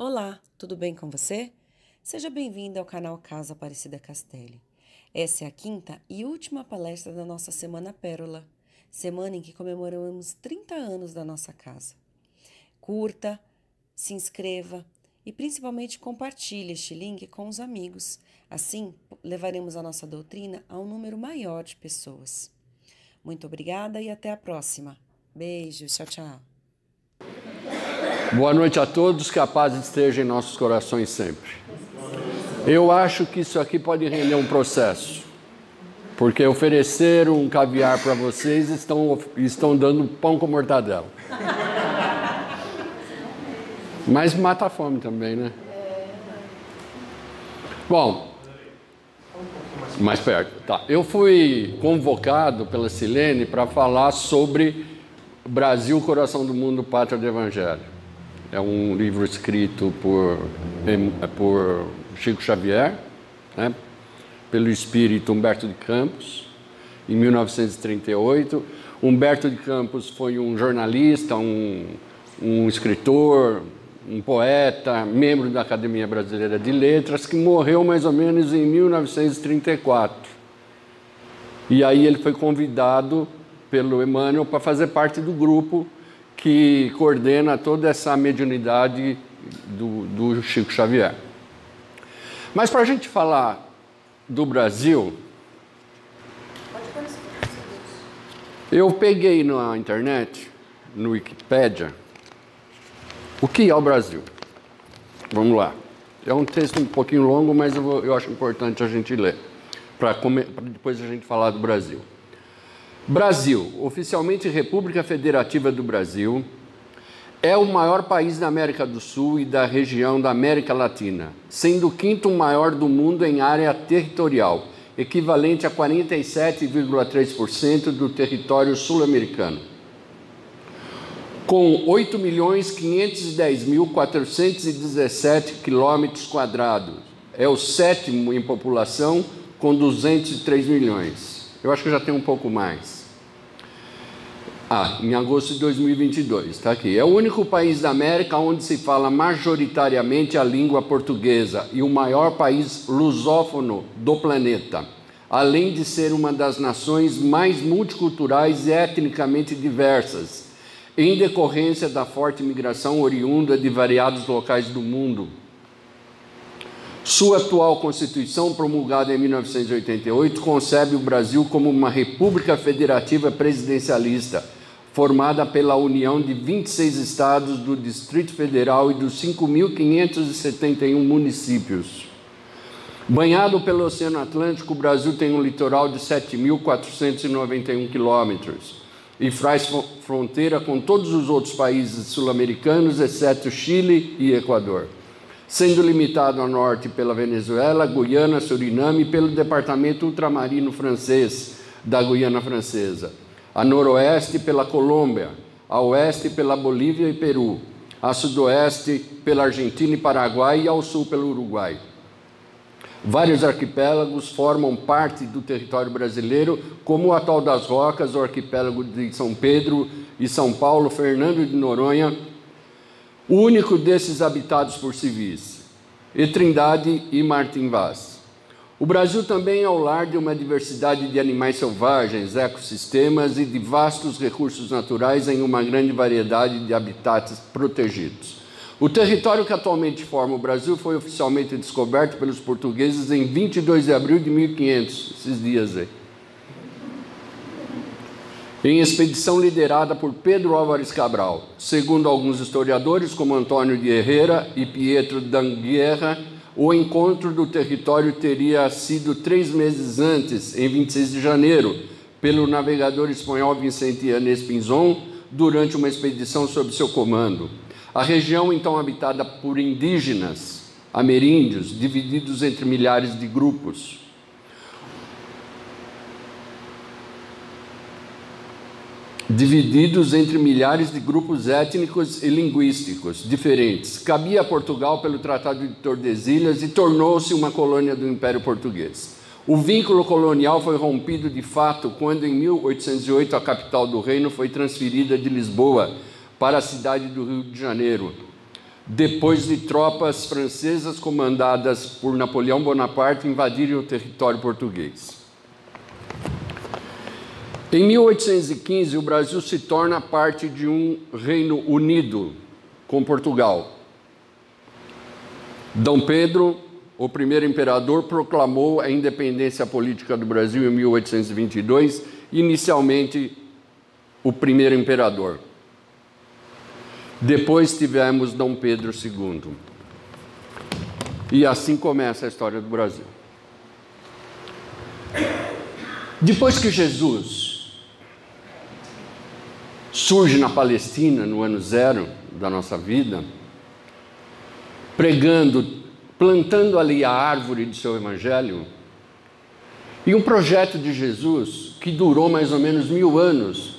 Olá, tudo bem com você? Seja bem-vindo ao canal Casa Aparecida Castelli. Essa é a quinta e última palestra da nossa Semana Pérola, semana em que comemoramos 30 anos da nossa casa. Curta, se inscreva e principalmente compartilhe este link com os amigos. Assim, levaremos a nossa doutrina a um número maior de pessoas. Muito obrigada e até a próxima. Beijos, tchau, tchau. Boa noite a todos, que a paz esteja em nossos corações sempre. Eu acho que isso aqui pode render um processo, porque ofereceram um caviar para vocês e estão dando pão com mortadela. Mas mata a fome também, né? Bom, mais perto. Tá. Eu fui convocado pela Silene para falar sobre Brasil, Coração do Mundo, Pátria do Evangelho. É um livro escrito por Chico Xavier, né, pelo espírito Humberto de Campos, em 1938. Humberto de Campos foi um jornalista, um escritor, um poeta, membro da Academia Brasileira de Letras, que morreu mais ou menos em 1934. E aí ele foi convidado pelo Emmanuel para fazer parte do grupo que coordena toda essa mediunidade do Chico Xavier. Mas para a gente falar do Brasil, eu peguei na internet, no Wikipédia, o que é o Brasil. Vamos lá. É um texto um pouquinho longo, mas eu acho importante a gente ler, para depois a gente falar do Brasil. Brasil, oficialmente República Federativa do Brasil, é o maior país da América do Sul e da região da América Latina, sendo o quinto maior do mundo em área territorial, equivalente a 47,3% do território sul-americano. Com 8.510.417 km². É o sétimo em população, com 203 milhões. Eu acho que já tem um pouco mais. Em agosto de 2022, está aqui. É o único país da América onde se fala majoritariamente a língua portuguesa e o maior país lusófono do planeta, além de ser uma das nações mais multiculturais e etnicamente diversas, em decorrência da forte migração oriunda de variados locais do mundo. Sua atual Constituição, promulgada em 1988, concebe o Brasil como uma república federativa presidencialista, formada pela união de 26 estados do Distrito Federal e dos 5.571 municípios. Banhado pelo Oceano Atlântico, o Brasil tem um litoral de 7.491 quilômetros e faz fronteira com todos os outros países sul-americanos, exceto Chile e Equador, sendo limitado a norte pela Venezuela, Guiana, Suriname e pelo departamento ultramarino francês da Guiana Francesa, a noroeste pela Colômbia, a oeste pela Bolívia e Peru, a sudoeste pela Argentina e Paraguai e ao sul pelo Uruguai. Vários arquipélagos formam parte do território brasileiro, como o Atol das Rocas, o arquipélago de São Pedro e São Paulo, Fernando de Noronha, o único desses habitados por civis, e Trindade e Martim Vaz. O Brasil também é o lar de uma diversidade de animais selvagens, ecossistemas e de vastos recursos naturais em uma grande variedade de habitats protegidos. O território que atualmente forma o Brasil foi oficialmente descoberto pelos portugueses em 22 de abril de 1500, esses dias aí, em expedição liderada por Pedro Álvares Cabral. Segundo alguns historiadores, como Antônio de Herrera e Pietro d'Anguerra, o encontro do território teria sido 3 meses antes, em 26 de janeiro, pelo navegador espanhol Vicente Yanez Pinzón, durante uma expedição sob seu comando. A região, então habitada por indígenas, ameríndios, divididos entre milhares de grupos. Divididos entre milhares de grupos étnicos e linguísticos diferentes. Cabia a Portugal pelo Tratado de Tordesilhas e tornou-se uma colônia do Império Português. O vínculo colonial foi rompido de fato quando, em 1808, a capital do reino foi transferida de Lisboa para a cidade do Rio de Janeiro, depois de tropas francesas comandadas por Napoleão Bonaparte invadirem o território português. Em 1815, o Brasil se torna parte de um Reino Unido com Portugal. Dom Pedro, o primeiro imperador, proclamou a independência política do Brasil em 1822, inicialmente o primeiro imperador. Depois tivemos Dom Pedro II. E assim começa a história do Brasil. Depois que Jesus surge na Palestina, no ano zero da nossa vida, pregando, plantando ali a árvore do seu evangelho, e um projeto de Jesus que durou mais ou menos 1000 anos,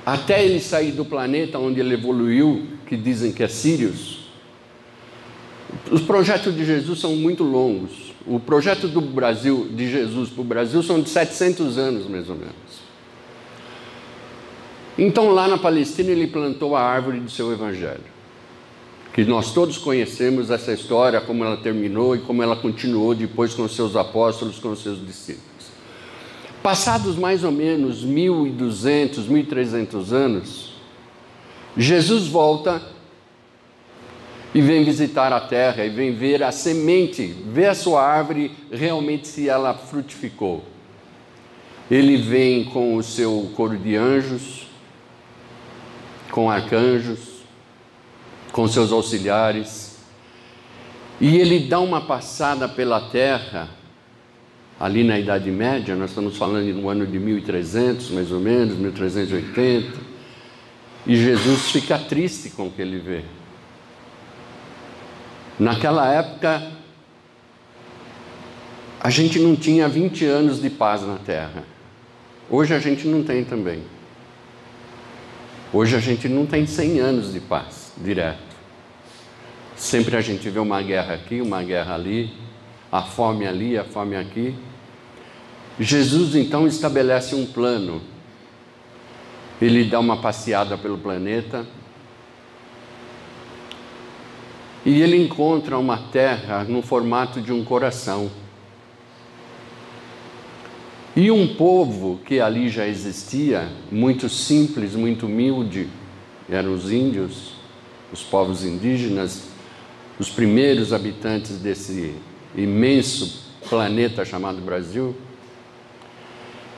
até ele sair do planeta onde ele evoluiu, que dizem que é Sírios. Os projetos de Jesus são muito longos. O projeto do Brasil, de Jesus para o Brasil, são de 700 anos, mais ou menos. Então, lá na Palestina, ele plantou a árvore do seu evangelho, que nós todos conhecemos essa história, como ela terminou e como ela continuou depois com os seus apóstolos, com os seus discípulos. Passados mais ou menos 1200, 1300 anos, Jesus volta e vem visitar a terra, e vem ver a semente, ver a sua árvore realmente se ela frutificou. Ele vem com o seu coro de anjos, com arcanjos, com seus auxiliares, e ele dá uma passada pela terra, ali na Idade Média, nós estamos falando no ano de 1300, mais ou menos, 1380, e Jesus fica triste com o que ele vê. Naquela época, a gente não tinha 20 anos de paz na terra. Hoje a gente não tem também. Hoje a gente não tem 100 anos de paz, direto. Sempre a gente vê uma guerra aqui, uma guerra ali, a fome ali, a fome aqui. Jesus então estabelece um plano. Ele dá uma passeada pelo planeta e ele encontra uma terra no formato de um coração. E um povo que ali já existia, muito simples, muito humilde, eram os índios, os povos indígenas, os primeiros habitantes desse imenso planeta chamado Brasil.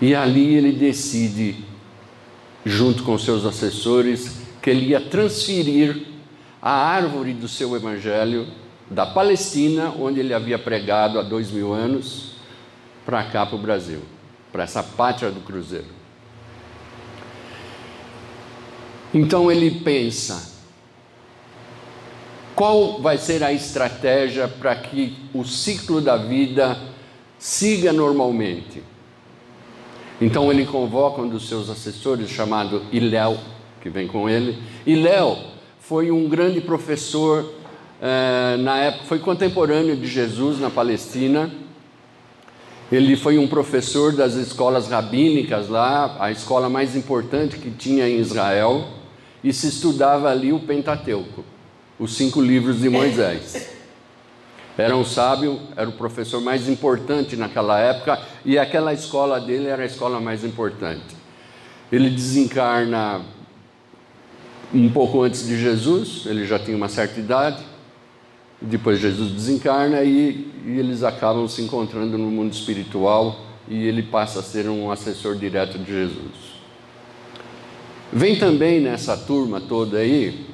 E ali ele decide, junto com seus assessores, que ele ia transferir a árvore do seu evangelho da Palestina, onde ele havia pregado há 2000 anos, para cá, para o Brasil, para essa pátria do Cruzeiro. Então ele pensa, qual vai ser a estratégia para que o ciclo da vida siga normalmente? Então ele convoca um dos seus assessores, chamado Hillel, que vem com ele. Hillel foi um grande professor, na época, foi contemporâneo de Jesus na Palestina. Ele foi um professor das escolas rabínicas lá, a escola mais importante que tinha em Israel, e se estudava ali o Pentateuco, os 5 livros de Moisés. Era um sábio, era o professor mais importante naquela época, e aquela escola dele era a escola mais importante. Ele desencarna um pouco antes de Jesus, ele já tinha uma certa idade, depois Jesus desencarna e eles acabam se encontrando no mundo espiritual e ele passa a ser um assessor direto de Jesus. Vem também nessa turma toda aí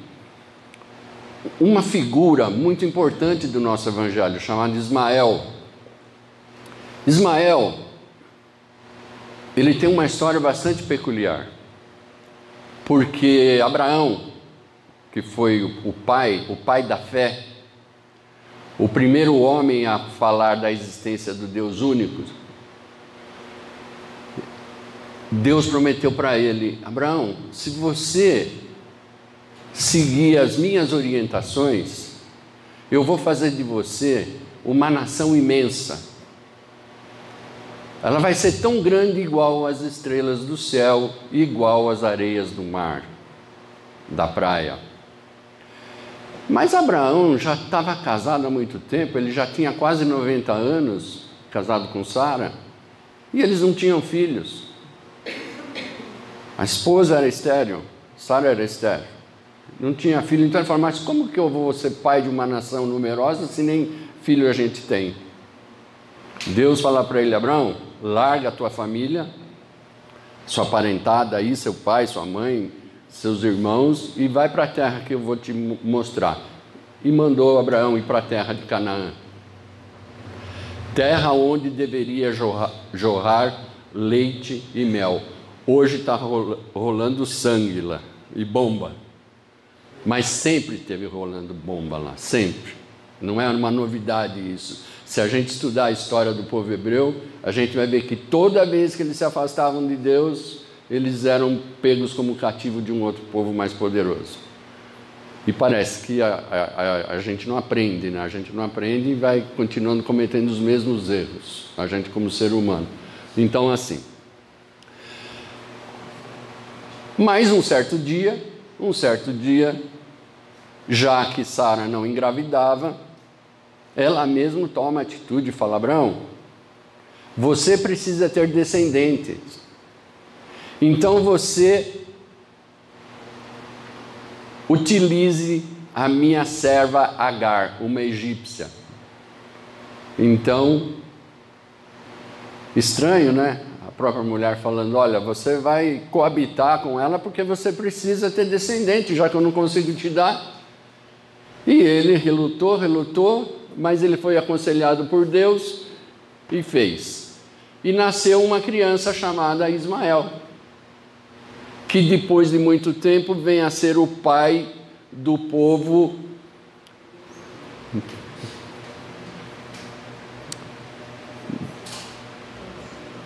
uma figura muito importante do nosso evangelho, chamada Ismael. Ismael, ele tem uma história bastante peculiar, porque Abraão, que foi o pai da fé, o primeiro homem a falar da existência do Deus único, Deus prometeu para ele: Abraão, se você seguir as minhas orientações, eu vou fazer de você uma nação imensa. Ela vai ser tão grande igual às estrelas do céu, igual às areias do mar, da praia. Mas Abraão já estava casado há muito tempo, ele já tinha quase 90 anos, casado com Sara, e eles não tinham filhos. A esposa era estéril, Sara era estéril, não tinha filho. Então ele falou, mas como que eu vou ser pai de uma nação numerosa se nem filho a gente tem? Deus fala para ele, Abraão, larga a tua família, sua parentada aí, seu pai, sua mãe, seus irmãos, e vai para a terra que eu vou te mostrar. E mandou Abraão ir para a terra de Canaã, terra onde deveria jorrar leite e mel. Hoje está rolando sangue lá e bomba, mas sempre teve rolando bomba lá, sempre. Não é uma novidade isso. Se a gente estudar a história do povo hebreu, a gente vai ver que toda vez que eles se afastavam de Deus, eles eram pegos como cativo de um outro povo mais poderoso. E parece que a gente não aprende, né? A gente não aprende e vai continuando cometendo os mesmos erros, a gente como ser humano. Então, assim. Mas um certo dia, já que Sara não engravidava, ela mesma toma a atitude e fala, Abraão, você precisa ter descendentes. Então você utilize a minha serva Agar, uma egípcia. Então, estranho, né? A própria mulher falando, olha, você vai coabitar com ela porque você precisa ter descendente, já que eu não consigo te dar. E ele relutou, mas ele foi aconselhado por Deus e fez. E nasceu uma criança chamada Ismael, que depois de muito tempo vem a ser o pai do povo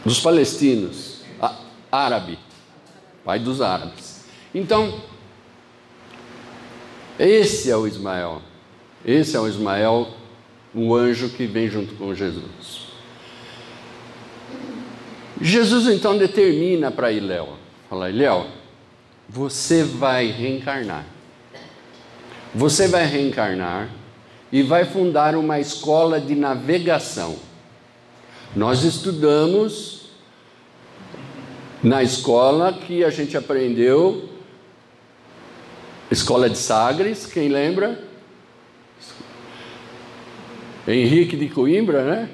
dos palestinos, árabe, pai dos árabes. Então, esse é o Ismael, o anjo que vem junto com Jesus. Jesus então determina para Iléu, fala, Iléu, você vai reencarnar e vai fundar uma escola de navegação. Nós estudamos na escola que a gente aprendeu, escola de Sagres, quem lembra? Henrique de Coimbra, né?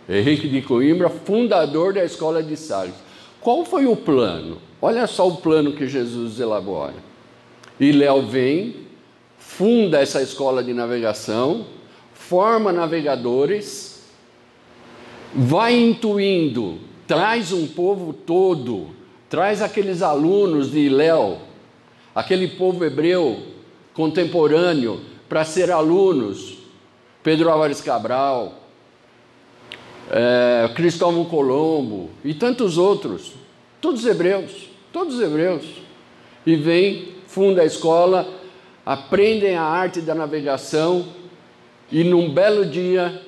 Henrique de Coimbra, fundador da escola de Sagres. Qual foi o plano? Olha só o plano que Jesus elabora. Iléu vem, funda essa escola de navegação, forma navegadores, vai intuindo, traz um povo todo, traz aqueles alunos de Iléu, aquele povo hebreu contemporâneo, para ser alunos, Pedro Álvares Cabral, Cristóvão Colombo e tantos outros, todos hebreus, e vem, funda a escola, aprendem a arte da navegação, e num belo dia,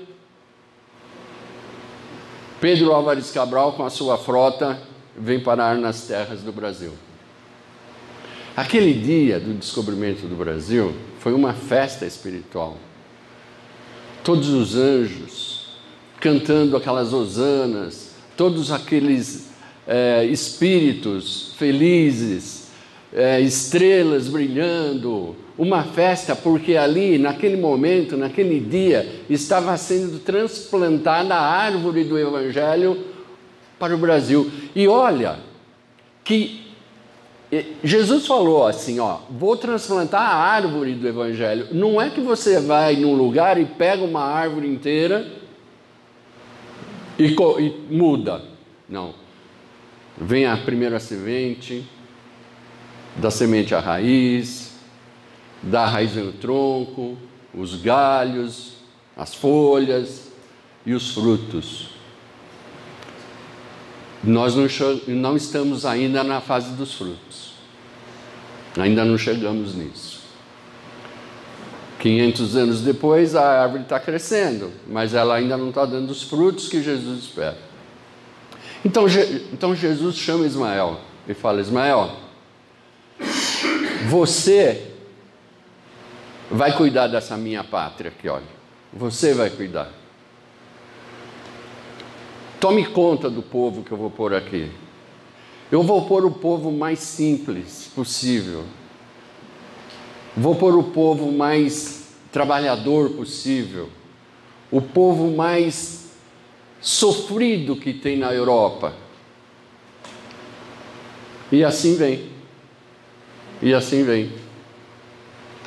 Pedro Álvares Cabral, com a sua frota, vem parar nas terras do Brasil. Aquele dia do descobrimento do Brasil foi uma festa espiritual. Todos os anjos cantando aquelas hosanas, todos aqueles espíritos felizes, estrelas brilhando, uma festa, porque ali, naquele momento, naquele dia, estava sendo transplantada a árvore do Evangelho para o Brasil. E olha, que Jesus falou assim, ó, vou transplantar a árvore do Evangelho. Não é que você vai num lugar e pega uma árvore inteira e muda. Não. Vem a primeira semente, da semente à raiz, da raiz vem o tronco, os galhos, as folhas e os frutos. Nós não estamos ainda na fase dos frutos. Ainda não chegamos nisso. 500 anos depois, a árvore está crescendo, mas ela ainda não está dando os frutos que Jesus espera. Então Jesus chama Ismael e fala, Ismael, você vai cuidar dessa minha pátria aqui, olha. Você vai cuidar. Tome conta do povo que eu vou pôr aqui. Eu vou pôr o povo mais simples possível. Vou pôr o povo mais trabalhador possível. O povo mais sofrido que tem na Europa. E assim vem. E assim vem.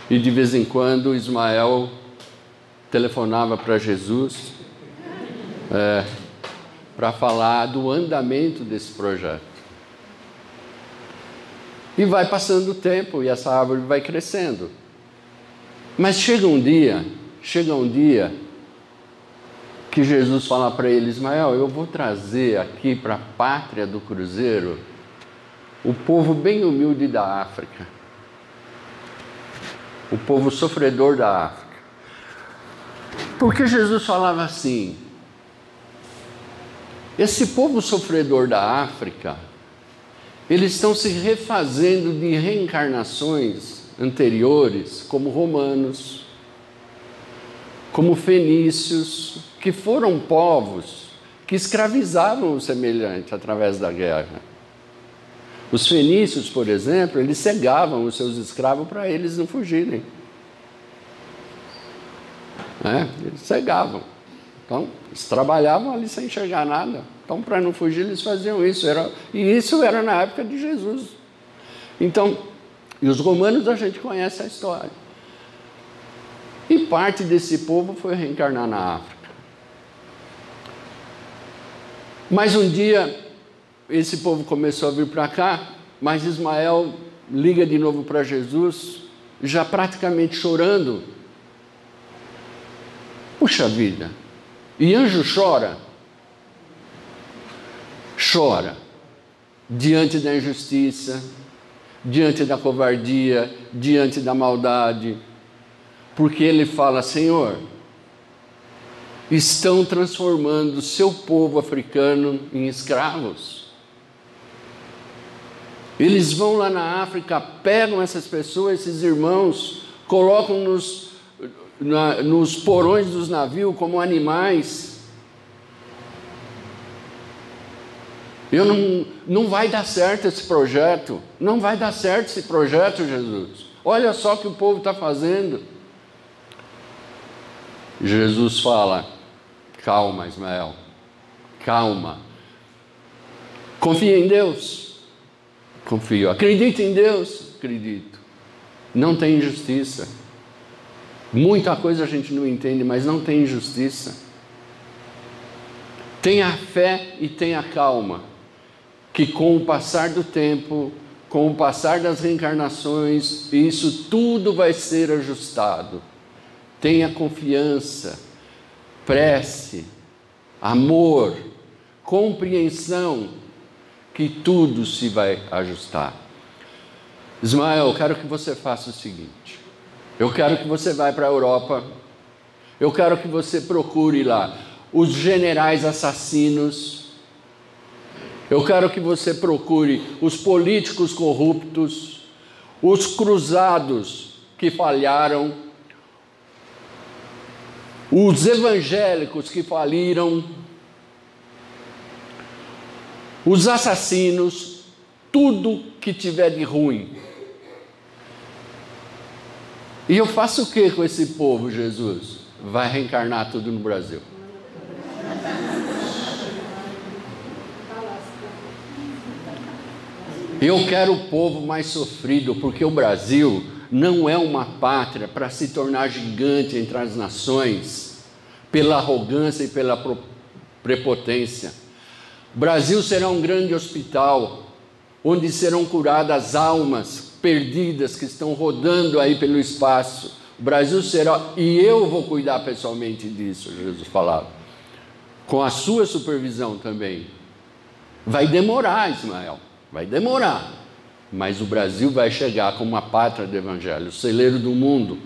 E de vez em quando Ismael telefonava para Jesus para falar do andamento desse projeto. E vai passando o tempo e essa árvore vai crescendo. Mas chega um dia que Jesus fala para ele: Ismael, eu vou trazer aqui para a pátria do Cruzeiro o povo bem humilde da África. O povo sofredor da África. Porque Jesus falava assim: esse povo sofredor da África, eles estão se refazendo de reencarnações anteriores, como romanos, como fenícios, que foram povos que escravizavam o semelhante através da guerra. Os fenícios, por exemplo, eles cegavam os seus escravos para eles não fugirem. Eles cegavam. Então, eles trabalhavam ali sem enxergar nada. Então, para não fugir, eles faziam isso. E isso era na época de Jesus. Então, e os romanos a gente conhece a história. E parte desse povo foi reencarnar na África. Mas um dia, esse povo começou a vir para cá, mas Ismael liga de novo para Jesus, já praticamente chorando. Puxa vida! E anjo chora diante da injustiça, diante da covardia, diante da maldade, porque ele fala: Senhor, estão transformando o seu povo africano em escravos. Eles vão lá na África, pegam essas pessoas, esses irmãos, colocam nos porões dos navios como animais. Não vai dar certo esse projeto. Não vai dar certo esse projeto, Jesus. Olha só o que o povo está fazendo. Jesus fala: calma, Ismael, calma. Confia em Deus. Confio. Acredita em Deus. Acredito. Não tem injustiça. Muita coisa a gente não entende, mas não tem injustiça. Tenha fé e tenha calma, que com o passar do tempo, com o passar das reencarnações, isso tudo vai ser ajustado. Tenha confiança, prece, amor, compreensão, que tudo se vai ajustar. Ismael, eu quero que você faça o seguinte: eu quero que você vá para a Europa, eu quero que você procure lá os generais assassinos, eu quero que você procure os políticos corruptos, os cruzados que falharam, os evangélicos que faliram, os assassinos, tudo que tiver de ruim. E eu faço o que com esse povo, Jesus? Vai reencarnar tudo no Brasil. Eu quero o povo mais sofrido, porque o Brasil não é uma pátria para se tornar gigante entre as nações, pela arrogância e pela prepotência. O Brasil será um grande hospital, onde serão curadas almas perdidas que estão rodando aí pelo espaço. O Brasil será, e eu vou cuidar pessoalmente disso, Jesus falava, com a sua supervisão também. Vai demorar, Ismael, vai demorar, mas o Brasil vai chegar como uma pátria do Evangelho, o celeiro do mundo.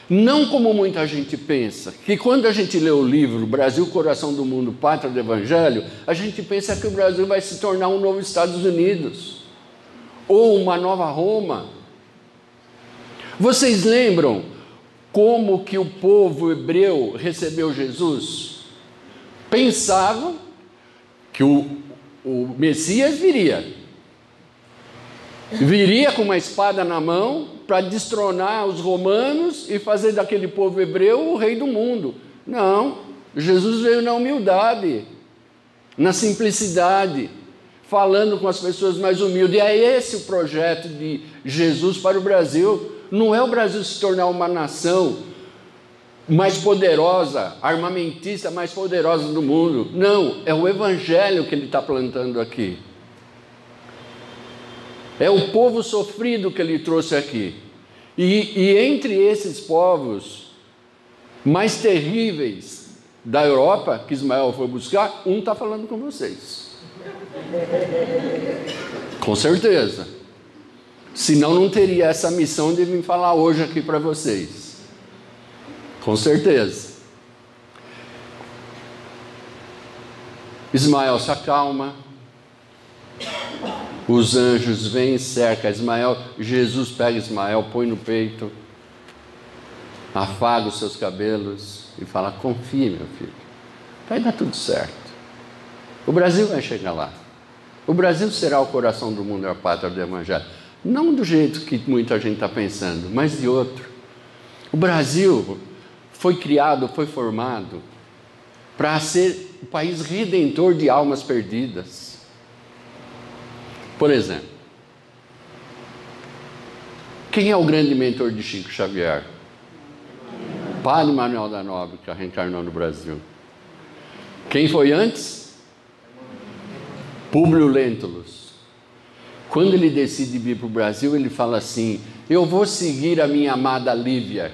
Não como muita gente pensa, que quando a gente lê o livro Brasil, Coração do Mundo, Pátria do Evangelho, a gente pensa que o Brasil vai se tornar um novo Estados Unidos, ou uma nova Roma. Vocês lembram como que o povo hebreu recebeu Jesus? Pensavam que o Messias viria com uma espada na mão para destronar os romanos e fazer daquele povo hebreu o rei do mundo. Não, Jesus veio na humildade, na simplicidade, falando com as pessoas mais humildes. E é esse o projeto de Jesus para o Brasil. Não é o Brasil se tornar uma nação mais poderosa, armamentista mais poderosa do mundo. Não, é o evangelho que ele está plantando aqui. É o povo sofrido que ele trouxe aqui. E entre esses povos mais terríveis da Europa, que Ismael foi buscar, um está falando com vocês. Com certeza. Senão não teria essa missão de vir falar hoje aqui para vocês. Com certeza. Ismael se acalma. Os anjos vêm e cercam Ismael. Jesus pega Ismael, põe no peito, afaga os seus cabelos e fala: confie, meu filho, vai dar tudo certo. O Brasil vai chegar lá. O Brasil será o coração do mundo, a pátria do evangelho. Não do jeito que muita gente está pensando, mas de outro. O Brasil foi criado, foi formado para ser o país redentor de almas perdidas. Por exemplo, quem é o grande mentor de Chico Xavier? Padre Manuel da Nóbrega, que reencarnou no Brasil. Quem foi antes? Públio Lentulus. Quando ele decide vir para o Brasil, ele fala assim: eu vou seguir a minha amada Lívia.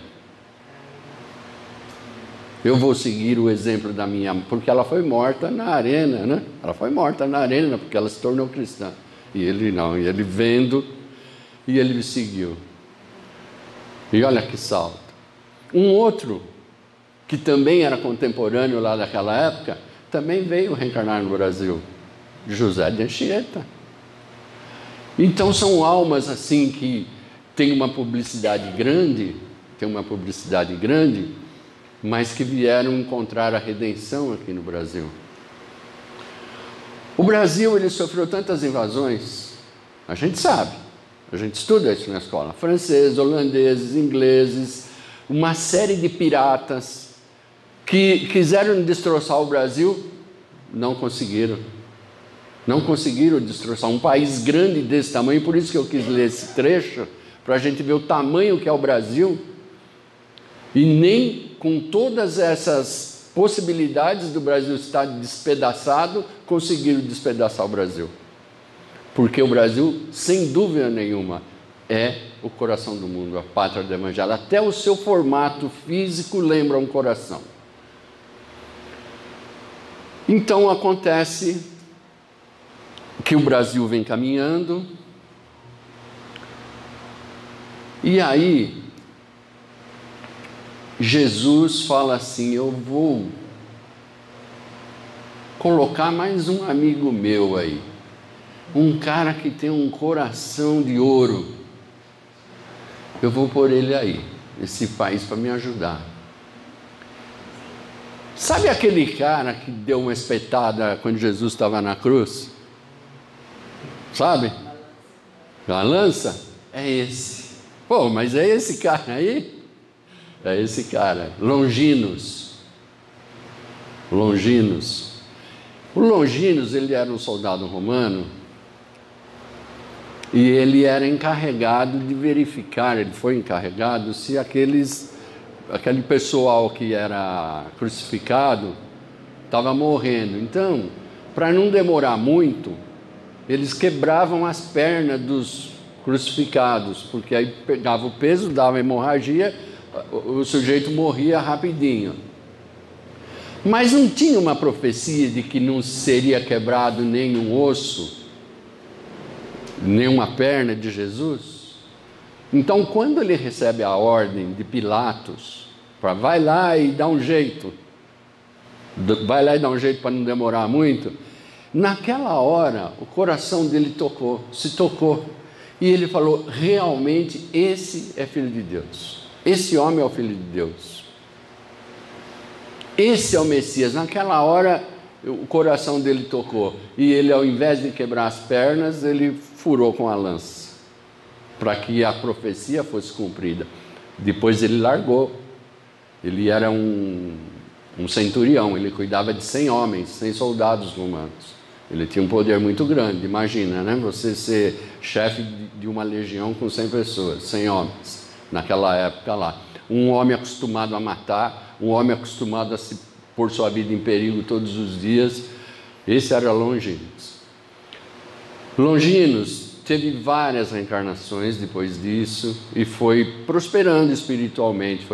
Eu vou seguir o exemplo da minha... Porque ela foi morta na arena, né? Ela foi morta na arena porque ela se tornou cristã. E ele não, e ele vendo, e ele me seguiu. E olha que salto. Um outro, que também era contemporâneo lá daquela época, também veio reencarnar no Brasil. José de Anchieta. Então são almas assim que têm uma publicidade grande, mas que vieram encontrar a redenção aqui no Brasil. O Brasil, ele sofreu tantas invasões, a gente sabe, a gente estuda isso na escola, franceses, holandeses, ingleses, uma série de piratas que quiseram destroçar o Brasil, não conseguiram destroçar um país grande desse tamanho. Por isso que eu quis ler esse trecho, para a gente ver o tamanho que é o Brasil, e nem com todas essas possibilidades do Brasil estar despedaçado, conseguiram despedaçar o Brasil. Porque o Brasil, sem dúvida nenhuma, é o coração do mundo, a pátria do evangelho. Até o seu formato físico lembra um coração. Então acontece que o Brasil vem caminhando, e aí Jesus fala assim: eu vou colocar mais um amigo meu aí, um cara que tem um coração de ouro, eu vou pôr ele aí, nesse país, para me ajudar. Sabe aquele cara que deu uma espetada quando Jesus estava na cruz? Sabe? A lança? É esse. Pô, mas é esse cara aí? É esse cara, Longinos. O Longinos, ele era um soldado romano e ele era encarregado de verificar, ele foi encarregado se aquele pessoal que era crucificado estava morrendo. Então, para não demorar muito, eles quebravam as pernas dos crucificados, porque aí pegava o peso, dava hemorragia, o sujeito morria rapidinho. Mas não tinha uma profecia de que não seria quebrado nenhum osso, nenhuma perna de Jesus? Então, quando ele recebe a ordem de Pilatos, para vai lá e dá um jeito para não demorar muito, naquela hora o coração dele se tocou, e ele falou: realmente esse é filho de Deus. Esse homem é o Filho de Deus. Esse é o Messias. Naquela hora, o coração dele tocou. E ele, ao invés de quebrar as pernas, ele furou com a lança, para que a profecia fosse cumprida. Depois ele largou. Ele era um centurião, ele cuidava de 100 homens, 100 soldados romanos. Ele tinha um poder muito grande. Imagina, né? Você ser chefe de uma legião com 100 pessoas, 100 homens, naquela época lá. Um homem acostumado a matar, um homem acostumado a se pôr sua vida em perigo todos os dias. Esse era Longinos. Longinos teve várias reencarnações depois disso e foi prosperando espiritualmente,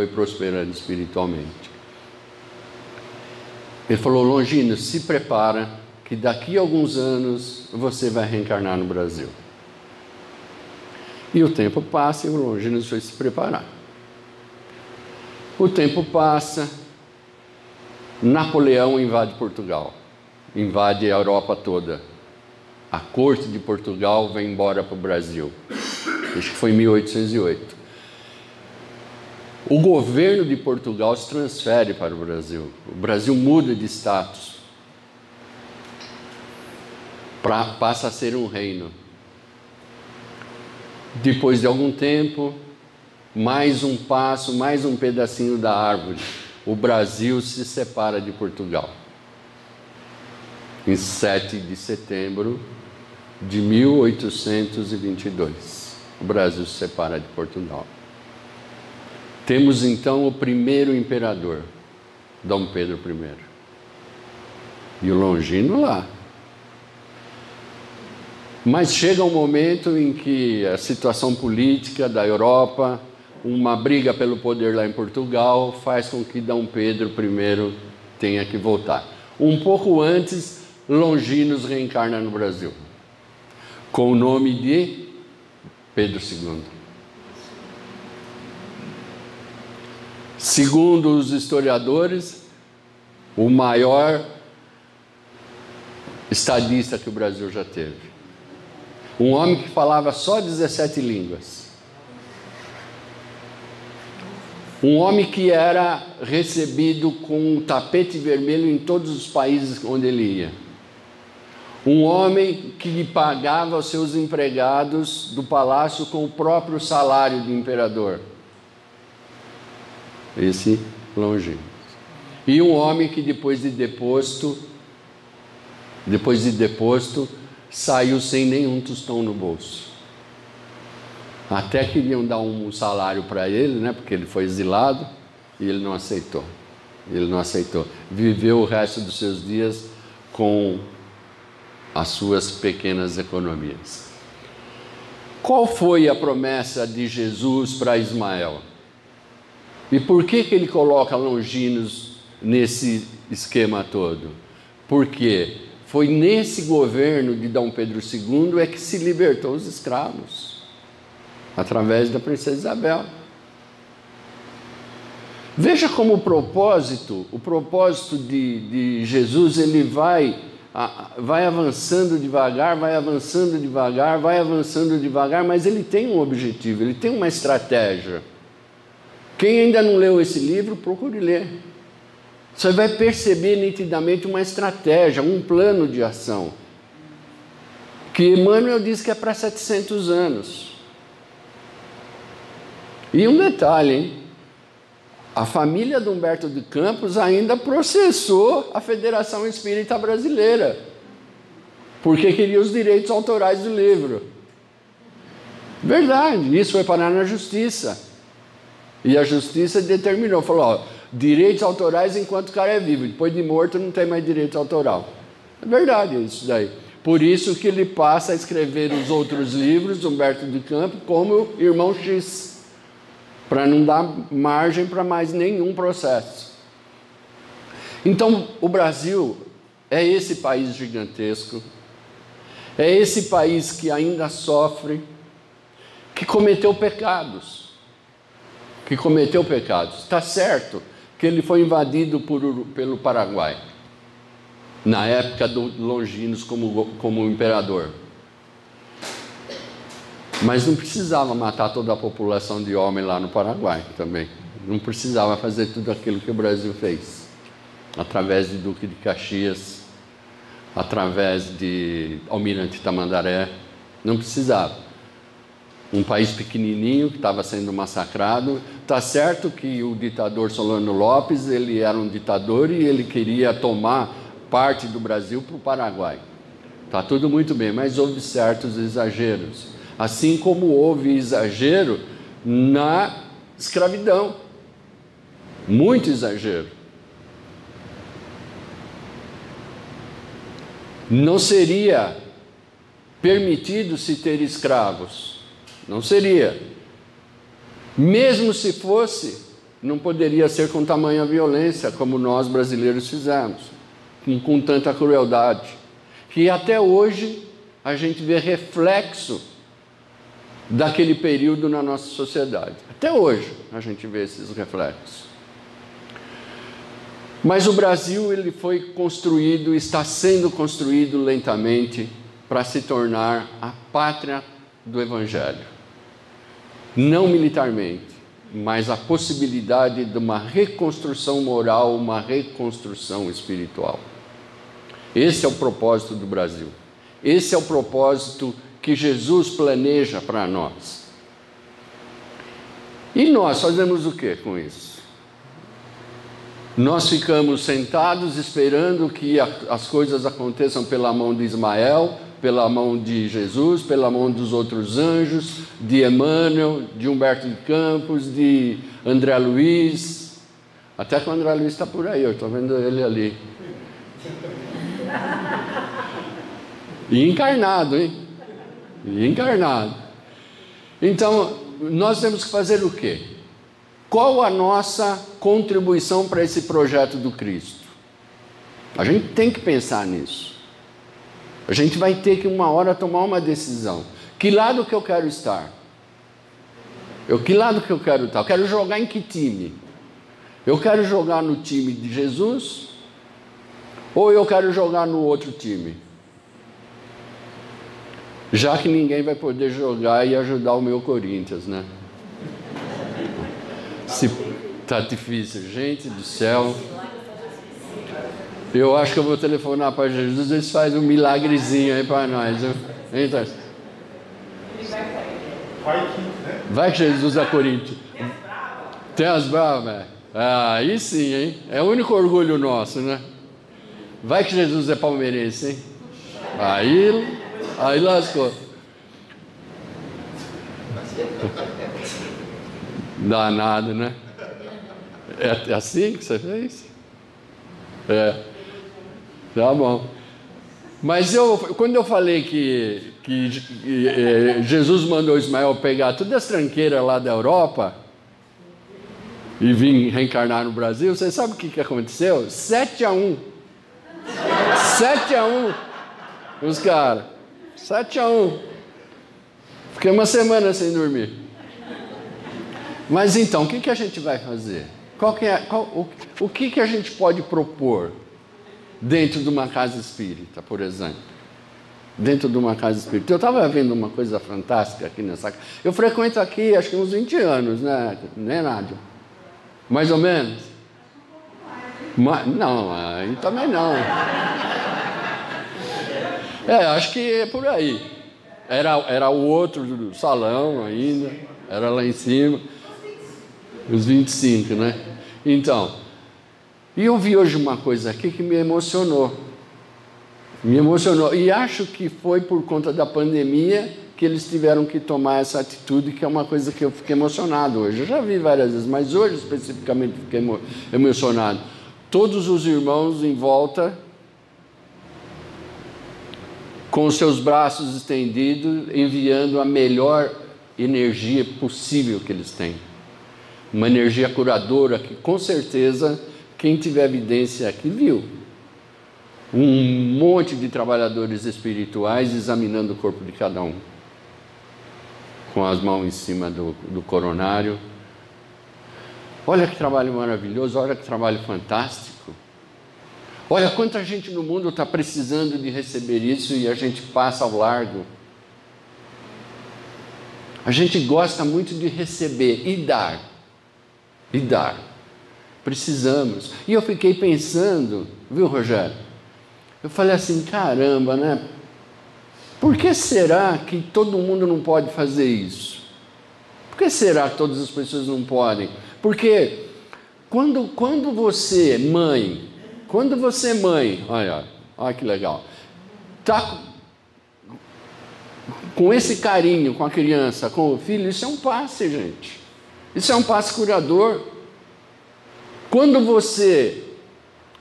Ele falou: Longinos, se prepara, que daqui a alguns anos você vai reencarnar no Brasil. E o tempo passa e o Longinos foi se preparar. O tempo passa, Napoleão invade Portugal, invade a Europa toda. A corte de Portugal vem embora para o Brasil. Acho que foi em 1808. O governo de Portugal se transfere para o Brasil. O Brasil muda de status. Passa a ser um reino. Depois de algum tempo, mais um passo, mais um pedacinho da árvore. O Brasil se separa de Portugal. Em 7 de setembro de 1822, o Brasil se separa de Portugal. Temos então o primeiro imperador, Dom Pedro I. E o Longino lá. Mas chega um momento em que a situação política da Europa, uma briga pelo poder lá em Portugal, faz com que Dom Pedro I tenha que voltar. Um pouco antes, Longinos reencarna no Brasil, com o nome de Pedro II. Segundo os historiadores, o maior estadista que o Brasil já teve. Um homem que falava só 17 línguas. Um homem que era recebido com um tapete vermelho em todos os países onde ele ia. Um homem que pagava aos seus empregados do palácio com o próprio salário do imperador. Esse Longinos. E um homem que depois de deposto, saiu sem nenhum tostão no bolso. Até queriam dar um salário para ele, né? Porque ele foi exilado, e ele não aceitou. Viveu o resto dos seus dias com as suas pequenas economias. Qual foi a promessa de Jesus para Ismael? E por que ele coloca Longinos nesse esquema todo? Porque foi nesse governo de Dom Pedro II é que se libertou os escravos, através da princesa Isabel. Veja como o propósito de Jesus, ele vai avançando devagar, mas ele tem um objetivo, ele tem uma estratégia. Quem ainda não leu esse livro, procure ler. Você vai perceber nitidamente uma estratégia, um plano de ação, que Emmanuel diz que é para 700 anos. E um detalhe, hein? A família de Humberto de Campos ainda processou a Federação Espírita Brasileira, porque queria os direitos autorais do livro. Verdade, isso foi parar na justiça. E a justiça determinou, falou, ó, direitos autorais enquanto o cara é vivo, depois de morto não tem mais direito autoral. É verdade isso daí. Por isso que ele passa a escrever os outros livros, Humberto de Campos, como Irmão X, para não dar margem para mais nenhum processo. Então, o Brasil é esse país gigantesco, é esse país que ainda sofre, que cometeu pecados. Está certo que ele foi invadido pelo Paraguai, na época do Longinos como imperador. Mas não precisava matar toda a população de homem lá no Paraguai também. Não precisava fazer tudo aquilo que o Brasil fez. Através de Duque de Caxias, através de Almirante Tamandaré. Não precisava. Um país pequenininho que estava sendo massacrado. Está certo que o ditador Solano Lopes, ele era um ditador e ele queria tomar parte do Brasil para o Paraguai. Está tudo muito bem, mas houve certos exageros. Assim como houve exagero na escravidão. Muito exagero. Não seria permitido se ter escravos. Não seria. Mesmo se fosse, não poderia ser com tamanha violência como nós brasileiros fizemos, com tanta crueldade. Que até hoje a gente vê reflexo daquele período na nossa sociedade. Até hoje a gente vê esses reflexos. Mas o Brasil, ele foi construído, está sendo construído lentamente para se tornar a pátria do Evangelho. Não militarmente, mas a possibilidade de uma reconstrução moral, uma reconstrução espiritual. Esse é o propósito do Brasil. Esse é o propósito que Jesus planeja para nós. E nós fazemos o que com isso? Nós ficamos sentados esperando que as coisas aconteçam pela mão de Ismael, pela mão de Jesus, pela mão dos outros anjos, de Emmanuel, de Humberto de Campos, de André Luiz. Até que o André Luiz está por aí, eu estou vendo ele ali. E encarnado, hein? E encarnado. Então, nós temos que fazer o quê? Qual a nossa contribuição para esse projeto do Cristo? A gente tem que pensar nisso. A gente vai ter que uma hora tomar uma decisão. Que lado que eu quero estar? Que lado que eu quero estar? Eu quero jogar em que time? Eu quero jogar no time de Jesus? Ou eu quero jogar no outro time? Já que ninguém vai poder jogar e ajudar o meu Corinthians, né? Tá difícil, gente do céu. Eu acho que eu vou telefonar para Jesus, eles fazem um milagrezinho aí para nós. Então, vai que Jesus é Corinthians. Tem as bravas? Aí sim, hein? É o único orgulho nosso, né? Vai que Jesus é palmeirense, hein? Aí lascou. Danado, né? É assim que você fez? É. Tá bom. Mas quando eu falei que Jesus mandou Ismael pegar todas as tranqueiras lá da Europa e vir reencarnar no Brasil, você sabe o que aconteceu? 7-1. 7-1. Os caras. 7-1. Fiquei uma semana sem dormir. Mas então, o que a gente vai fazer? O que a gente pode propor dentro de uma casa espírita, por exemplo? Dentro de uma casa espírita. Eu estava vendo uma coisa fantástica aqui nessa casa. Eu frequento aqui, acho que uns 20 anos, né, Nádia? Mais ou menos? Não, aí também não. Acho que é por aí. Era o outro do salão ainda, era lá em cima. Os 25, né? Então, e eu vi hoje uma coisa aqui que me emocionou. Me emocionou. E acho que foi por conta da pandemia que eles tiveram que tomar essa atitude, que é uma coisa que eu fiquei emocionado hoje. Eu já vi várias vezes, mas hoje especificamente fiquei emocionado. Todos os irmãos em volta, com os seus braços estendidos, enviando a melhor energia possível que eles têm. Uma energia curadora que, com certeza, quem tiver evidência aqui viu. Um monte de trabalhadores espirituais examinando o corpo de cada um. Com as mãos em cima do coronário. Olha que trabalho maravilhoso, olha que trabalho fantástico. Olha quanta gente no mundo está precisando de receber isso e a gente passa ao largo. A gente gosta muito de receber e dar. E dar. Precisamos. E eu fiquei pensando, viu, Rogério? Eu falei assim, caramba, né? Por que será que todo mundo não pode fazer isso? Por que será que todas as pessoas não podem? Porque quando você, mãe, olha que legal, tá com esse carinho com a criança, com o filho, isso é um passe, gente. Isso é um passe curador. Quando você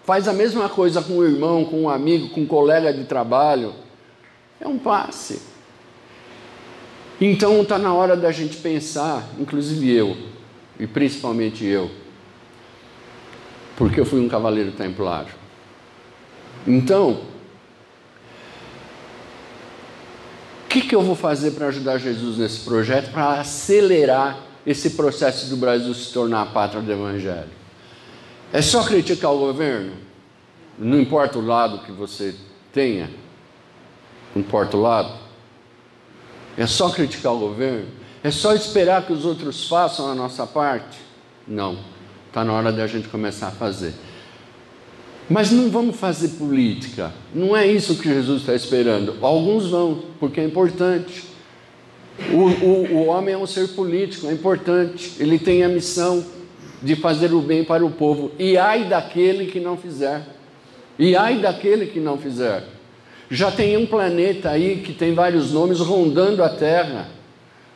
faz a mesma coisa com o irmão, com um amigo, com um colega de trabalho, é um passe. Então está na hora da gente pensar, inclusive eu, e principalmente eu, porque eu fui um cavaleiro templário. Então, o que eu vou fazer para ajudar Jesus nesse projeto, para acelerar esse processo do Brasil se tornar a pátria do Evangelho? É só criticar o governo? Não importa o lado que você tenha, não importa o lado. É só criticar o governo? É só esperar que os outros façam a nossa parte? Não. Está na hora da gente começar a fazer. Mas não vamos fazer política. Não é isso que Jesus está esperando. Alguns vão, porque é importante. O homem é um ser político, é importante. Ele tem a missão de fazer o bem para o povo. E ai daquele que não fizer. E ai daquele que não fizer. Já tem um planeta aí que tem vários nomes rondando a Terra.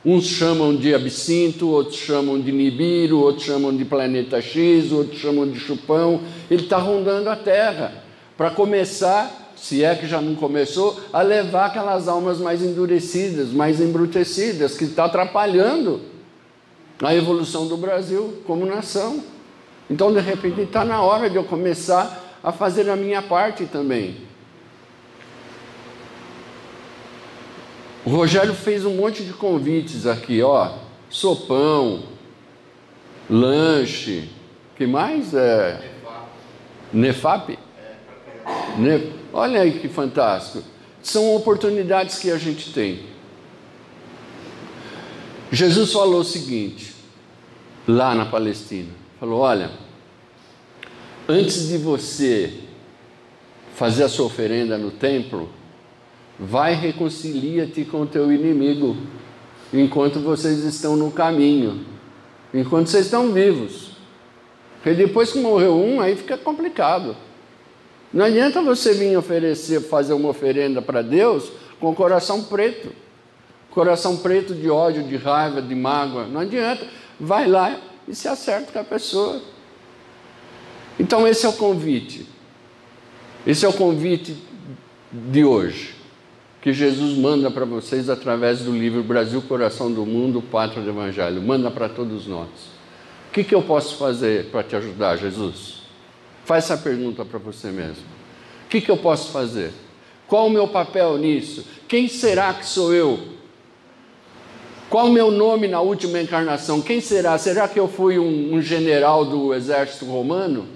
Uns chamam de Absinto, outros chamam de Nibiru, outros chamam de Planeta X, outros chamam de Chupão. Ele está rondando a Terra para começar, se é que já não começou, a levar aquelas almas mais endurecidas, mais embrutecidas, que está atrapalhando a evolução do Brasil como nação. Então, de repente, está na hora de eu começar a fazer a minha parte também. O Rogério fez um monte de convites aqui, ó, sopão, lanche, que mais? Nefap? Olha aí que fantástico. São oportunidades que a gente tem. Jesus falou o seguinte, lá na Palestina, falou, olha, antes de você fazer a sua oferenda no templo, vai, reconcilia-te com o teu inimigo, enquanto vocês estão no caminho, enquanto vocês estão vivos. Porque depois que morreu um, aí fica complicado. Não adianta você vir fazer uma oferenda para Deus com o coração preto. Coração preto de ódio, de raiva, de mágoa. Não adianta. Vai lá e se acerta com a pessoa. Então esse é o convite. Esse é o convite de hoje, que Jesus manda para vocês através do livro Brasil, Coração do Mundo, Pátria do Evangelho. Manda para todos nós. O que eu posso fazer para te ajudar, Jesus? Faz essa pergunta para você mesmo. O que eu posso fazer? Qual o meu papel nisso? Quem será que sou eu? Qual o meu nome na última encarnação? Quem será? Será que eu fui um general do exército romano?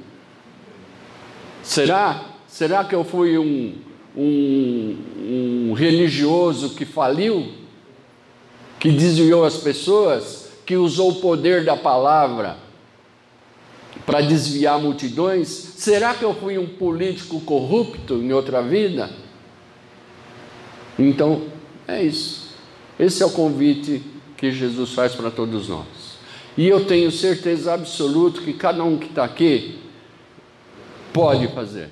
Será? Será que eu fui um religioso que faliu, que desviou as pessoas, que usou o poder da palavra para desviar multidões? Será que eu fui um político corrupto em outra vida? Então, é isso. Esse é o convite que Jesus faz para todos nós. E eu tenho certeza absoluta que cada um que está aqui pode fazer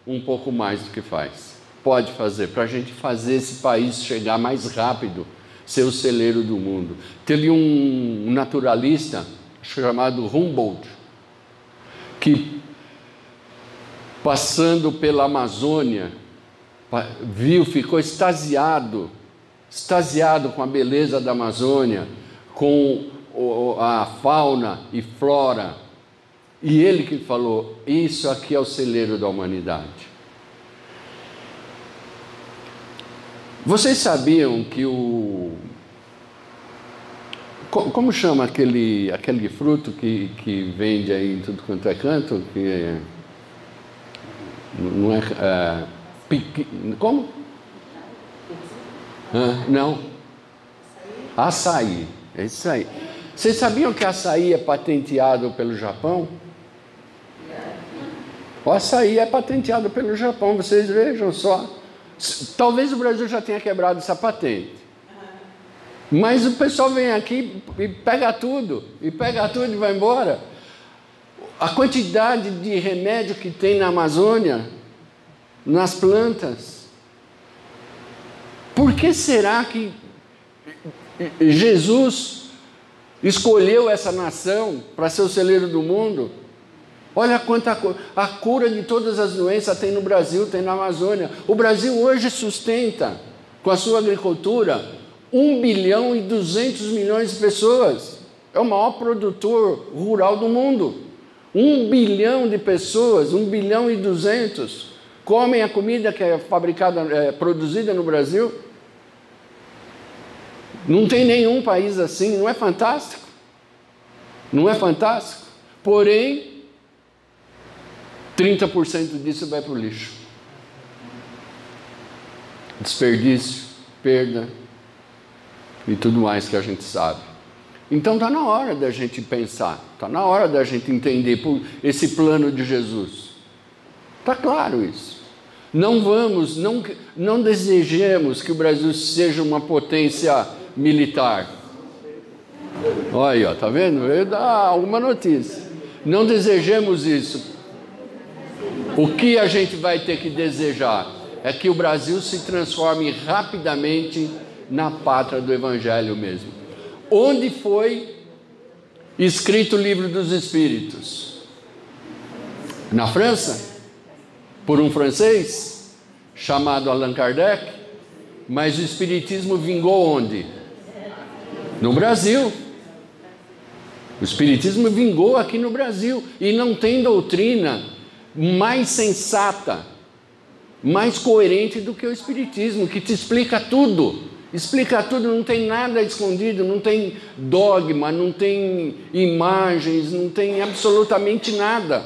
um pouco mais do que faz. Pode fazer, para a gente fazer esse país chegar mais rápido, ser o celeiro do mundo. Teve um naturalista chamado Humboldt, que passando pela Amazônia, ficou extasiado com a beleza da Amazônia, com a fauna e flora. E ele que falou, isso aqui é o celeiro da humanidade. Vocês sabiam que como chama aquele fruto que vende aí em tudo quanto é canto? Que não é... como? Não. Açaí, é isso aí. Vocês sabiam que açaí é patenteado pelo Japão? O açaí é patenteado pelo Japão, vocês vejam só. Talvez o Brasil já tenha quebrado essa patente. Mas o pessoal vem aqui e pega tudo e vai embora. A quantidade de remédio que tem na Amazônia, nas plantas. Por que será que Jesus escolheu essa nação para ser o celeiro do mundo? Olha quanta a cura de todas as doenças tem no Brasil, tem na Amazônia. O Brasil hoje sustenta, com a sua agricultura, 1 bilhão e 200 milhões de pessoas. É o maior produtor rural do mundo. 1 bilhão de pessoas, 1 bilhão e 200, comem a comida que é fabricada, produzida no Brasil. Não tem nenhum país assim, não é fantástico? Não é fantástico? Porém, 30% disso vai para o lixo. Desperdício, perda e tudo mais que a gente sabe. Então está na hora da gente pensar, está na hora da gente entender esse plano de Jesus. Está claro isso. Não desejemos que o Brasil seja uma potência militar. Olha aí, ó, tá vendo? Eu dar alguma notícia. Não desejemos isso. O que a gente vai ter que desejar é que o Brasil se transforme rapidamente na pátria do Evangelho mesmo. Onde foi escrito o Livro dos Espíritos? Na França? Por um francês chamado Allan Kardec. Mas o Espiritismo vingou onde? No Brasil. O Espiritismo vingou aqui no Brasil. E não tem doutrina mais sensata, mais coerente do que o Espiritismo, que te explica tudo. Explica tudo, não tem nada escondido, não tem dogma, não tem imagens, não tem absolutamente nada.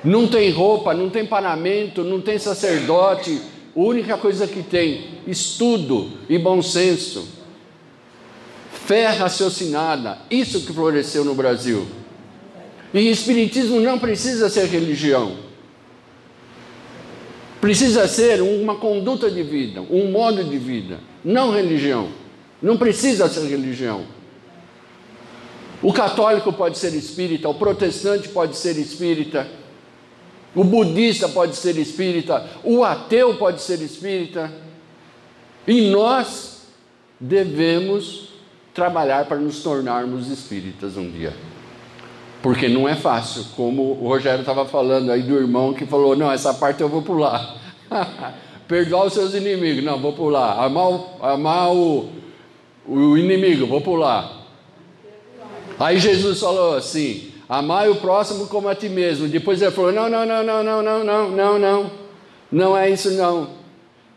Não tem roupa, não tem paramento, não tem sacerdote. A única coisa que tem, estudo e bom senso. Fé raciocinada, isso que floresceu no Brasil. E Espiritismo não precisa ser religião. Precisa ser uma conduta de vida, um modo de vida, não religião. Não precisa ser religião. O católico pode ser espírita, o protestante pode ser espírita, o budista pode ser espírita, o ateu pode ser espírita. E nós devemos trabalhar para nos tornarmos espíritas um dia. Porque não é fácil, como o Rogério estava falando aí do irmão que falou, não, essa parte eu vou pular. Perdoar os seus inimigos, não, vou pular. Amar o inimigo, vou pular. Aí Jesus falou assim, amar o próximo como a ti mesmo. Depois ele falou, não é isso não.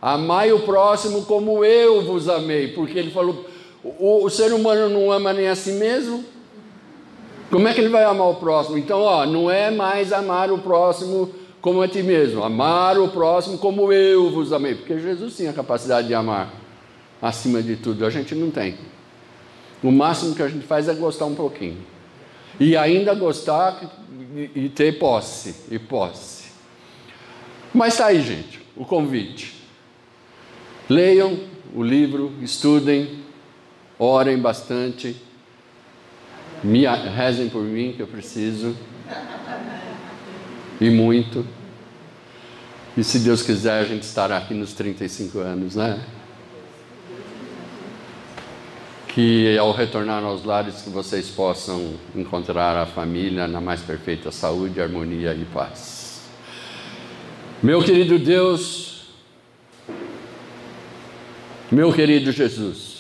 Amai o próximo como eu vos amei. Porque ele falou, o ser humano não ama nem a si mesmo. Como é que ele vai amar o próximo? Então, não é mais amar o próximo como a ti mesmo. Amar o próximo como eu vos amei. Porque Jesus tinha a capacidade de amar acima de tudo. A gente não tem. O máximo que a gente faz é gostar um pouquinho. E ainda gostar e ter posse. E posse. Mas está aí, gente, o convite. Leiam o livro, estudem, orem bastante. Rezem por mim, que eu preciso. E muito. E se Deus quiser, a gente estará aqui nos 35 anos, né? Que ao retornar aos lares, que vocês possam encontrar a família na mais perfeita saúde, harmonia e paz. Meu querido Deus, meu querido Jesus,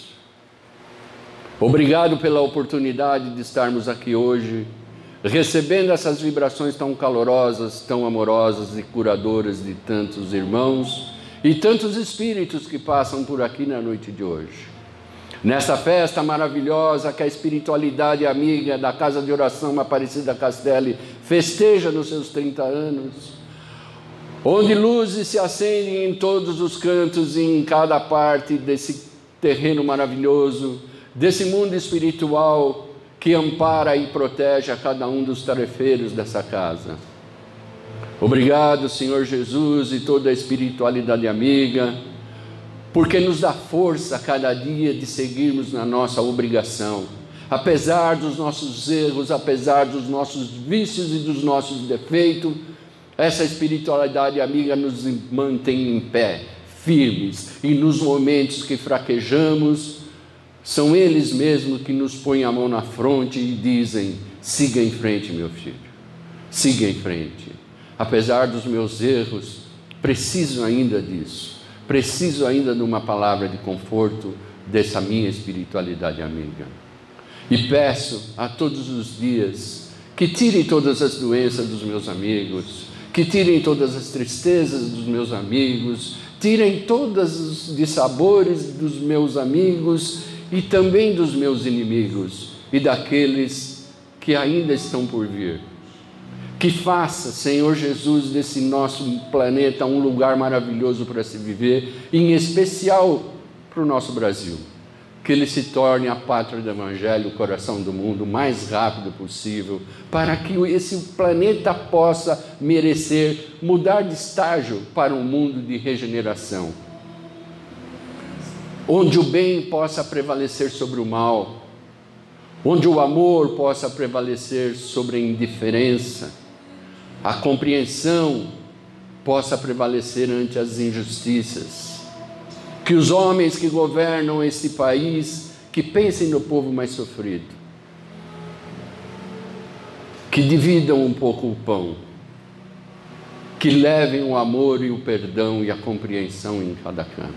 obrigado pela oportunidade de estarmos aqui hoje, recebendo essas vibrações tão calorosas, tão amorosas e curadoras de tantos irmãos e tantos espíritos que passam por aqui na noite de hoje. Nessa festa maravilhosa que a espiritualidade amiga da Casa de Oração Aparecida Castelli festeja nos seus 30 anos, onde luzes se acendem em todos os cantos e em cada parte desse terreno maravilhoso, desse mundo espiritual que ampara e protege a cada um dos tarefeiros dessa casa. Obrigado, Senhor Jesus, e toda a espiritualidade amiga, porque nos dá força a cada dia de seguirmos na nossa obrigação. Apesar dos nossos erros, apesar dos nossos vícios e dos nossos defeitos, essa espiritualidade amiga nos mantém em pé, firmes, e nos momentos que fraquejamos, são eles mesmos que nos põem a mão na fronte e dizem: siga em frente, meu filho, siga em frente. Apesar dos meus erros, preciso ainda disso, preciso ainda de uma palavra de conforto dessa minha espiritualidade amiga. E peço a todos os dias que tirem todas as doenças dos meus amigos, que tirem todas as tristezas dos meus amigos, tirem todos os dissabores dos meus amigos e também dos meus inimigos e daqueles que ainda estão por vir. Que faça, Senhor Jesus, desse nosso planeta um lugar maravilhoso para se viver, em especial para o nosso Brasil. Que ele se torne a pátria do Evangelho, o coração do mundo, o mais rápido possível, para que esse planeta possa merecer mudar de estágio para um mundo de regeneração, onde o bem possa prevalecer sobre o mal, onde o amor possa prevalecer sobre a indiferença, a compreensão possa prevalecer ante as injustiças. Que os homens que governam esse país, que pensem no povo mais sofrido, que dividam um pouco o pão, que levem o amor e o perdão e a compreensão em cada canto.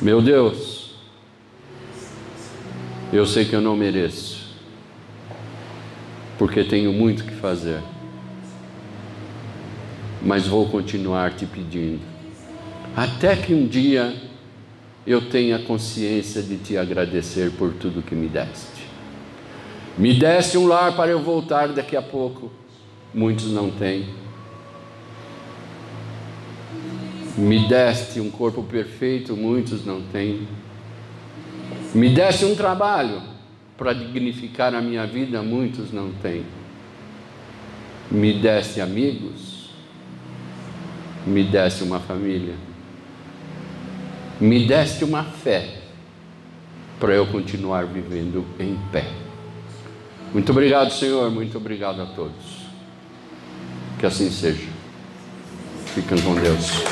Meu Deus, eu sei que eu não mereço, porque tenho muito que fazer, mas vou continuar te pedindo, até que um dia eu tenha consciência de te agradecer por tudo que me deste. Me deste um lar para eu voltar daqui a pouco, muitos não têm. Me deste um corpo perfeito, muitos não têm. Me deste um trabalho para dignificar a minha vida, muitos não têm. Me deste amigos, me deste uma família, me deste uma fé para eu continuar vivendo em pé. Muito obrigado, Senhor, muito obrigado a todos. Que assim seja. Fiquem com Deus.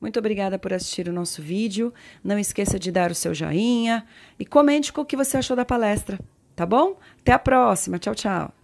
Muito obrigada por assistir o nosso vídeo. Não esqueça de dar o seu joinha e comente com o que você achou da palestra, tá bom? Até a próxima. Tchau, tchau.